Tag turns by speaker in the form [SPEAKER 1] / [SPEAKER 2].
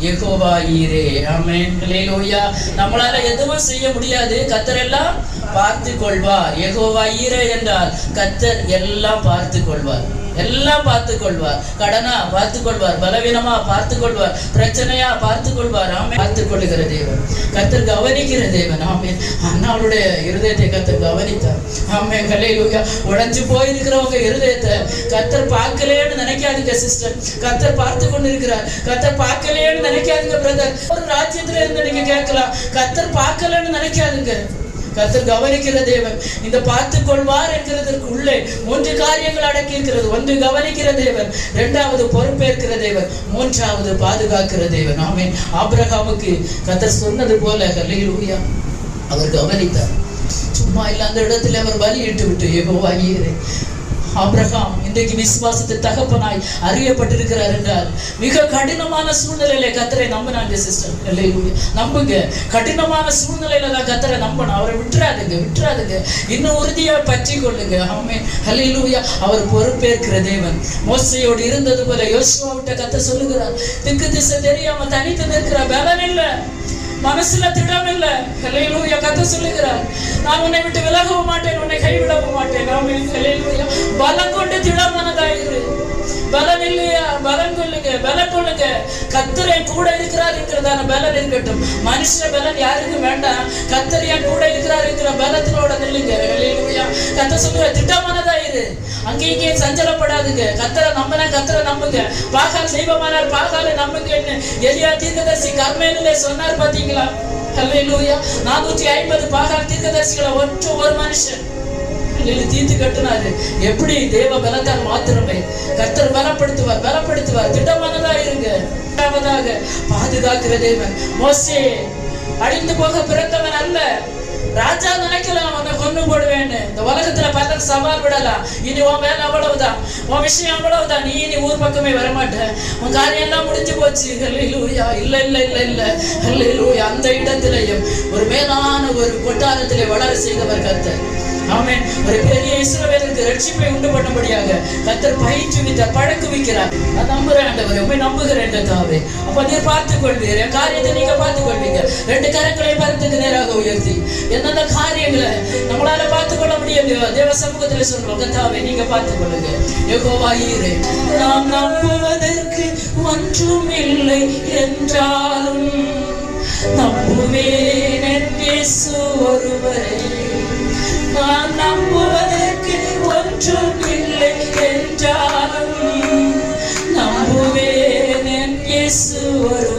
[SPEAKER 1] யெகோவா ஈரே. ஆமென். ஹல்லேலூயா. நம்மளால எதுவும் செய்ய முடியாது, கர்த்தர் எல்லாம் பார்த்து கொள்வார். யெகோவா ஈரே என்றால் கர்த்தர் எல்லாம் பார்த்து கொள்வார், எல்லாம் பார்த்து கொள்வார். கடனா பார்த்து கொள்வார், பலவீனமா பார்த்து கொள்வார், பிரச்சனையா பார்த்து கொள்வார். ஆமென். பார்த்து கொள்ளுகிற தேவன், கர்த்தர் கவனிக்கிற தேவன். ஆமென். அண்ணாவுடைய இருதயத்தை கர்த்தர் கவனித்தார். ஆமென். ஹல்லேலூயா. உடைஞ்சு போயிருக்கிறவங்க இருதயத்தை கர்த்தர் பார்க்கலேன்னு நினைக்காதீங்க சிஸ்டர், கர்த்தர் பார்த்து கொண்டு இருக்கிறார். கர்த்தர் பார்க்கலேன்னு நினைக்காதீங்க பிரதர். ஒரு ராஜ்யத்துல இருந்து நீங்க கேட்கலாம், கர்த்தர் பார்க்கலன்னு நினைக்காதுங்க. கர்த்தர் கவனிக்கிற தேவன். இந்த பார்த்து கொள்வார் என்கிறதற்கு உள்ளே 3 காரியங்கள் அடக்கி இருக்கிறது. 1 கவனிக்கிற தேவன், 2வது பொறுப்பேற்கிற தேவன், 3வது பாதுகாக்கிற தேவன். ஆமென். ஆபிரகாமுக்கு கர்த்தர் சொன்னது போல ஹல்லேலூயா அவர் கவனித்தார். சும்மா இல்ல, அந்த இடத்துல அவர் பலியிட்டு விட்டு யெகோவா ஈரே. ஆபிரகாம் இன்றைக்கு விசுவாசத்தின் தகப்பனாய் அறியப்பட்டிருக்கிறார் என்றால் மிக கடினமான சூழ்நிலையில கர்த்தரை நம்பினாங்க சிஸ்டர். ஹல்லேலூயா. நம்புங்க, கடினமான சூழ்நிலையில தான் கர்த்தரை நம்பணும். அவரை விட்டுறாதுங்க, இன்னும் உறுதியா பற்றி கொள்ளுங்க. ஆமென். ஹல்லேலூயா. அவர் பொறுப்பேற்கிற தேவன். மோசேயோடு இருந்தது போல யோசுவா விட்ட கர்த்தர் சொல்லுகிறார், திக்கு திசை தெரியாம தனித்து நிற்கிற பலன் இல்ல, மனசுல திடம் இல்ல. ஹல்லேலூயா. கர்த்தர் சொல்லுகிறார், நான் உன்னை விட்டு விலகவும் மாட்டேன், உன்னை கைவிடவும் மாட்டேன். ஆமென். ஹல்லேலூயா. பலம் கொண்டு திடமானதாயிரு. பலன் இல்லையா, பலன் கொள்ளுங்க, பலம் கொள்ளுங்க. கர்த்தர் என் கூட இருக்கிறார் என்கிறதான பலன் இருக்கட்டும். மனுஷ பலன் யாருக்கும் வேண்டாம், கர்த்தர் என் கூட இருக்கிறார் என்கிற பலத்தினோட நில்லுங்க. ஹல்லேலூயா. கர்த்தர் சொல்லுங்க, திட்டமானதாயிரு. அங்கேயே சஞ்சலப்படாதுங்க. கர்த்தரை நம்புங்க. பாகால் தெய்வமானார், பாகாலை நம்புங்கன்னு எலியா தீர்க்கதரிசி கர்மேலிலே சொன்னார் பாத்தீங்களா? ஹல்லேலூயா. 450 பாகால் தீர்க்கதரிசிகளை ஒரு மனுஷன் தீர்த்து கட்டினாரு. எப்படி? தேவ பலத்தால் மாத்திரமே. கர்த்தர் பலப்படுத்துவார். திட்டமானதா இருங்க. பாதுகாக்கிற தேவன். மோசே அழிந்து போக பிறந்தவன் அல்ல. ராஜா நினைக்கலாம் உன்னை கொண்டு போடுவேன்னு. இந்த உலகத்துல பல சவால் விடலாம். இனி உன் வேலை அவ்வளவுதான், உன் விஷயம் அவ்வளவுதான், நீ இனி ஊர் பக்கமே வரமாட்ட, உன் காரியம் எல்லாம் முடிஞ்சு போச்சு. ஹல்லேலூயா. இல்ல. ஹல்லேலூயா. அந்த இடத்திலேயும் ஒரு மேலான ஒரு கொட்டாரத்திலே வளர செய்தவர் கர்த்தர். ஆமென். ஒரு பெரிய இஸ்ரவேலுக்கு ரட்சிப்பை உண்டு பண்ணும்படியாக கர்த்தர் பயிற்றுவித்தார், பழக்குவிக்கிறார். நான் நம்புறேன் ஆண்டவரே, உண்மை நம்புகிறேன் தாவே. அப்ப நீர் பார்த்துக் கொள்வீர், என் காரியத்தை நீங்க பார்த்துக் கொள்வீங்க. 2 கரங்களை பரத்துக்கு நேராக உயர்த்தி எந்தெந்த காரியங்களை நம்மளால பார்த்துக் கொள்ள முடியலையோ தேவ சமூகத்துல சொல்றோம், கர்த்தாவே நீங்க பார்த்துக் கொள்ளுங்க. யெகோவா ஈரே. நாம் நம்புவதற்கு ஒன்றும் இல்லை என்றாலும் நம்புவேன் என் இயேசு ஒருவரே. நான் நம்புவதற்கு ஒன்றும் இல்லை என்றாலும் நம்புவேன் என் இயேசு ஒருவரே.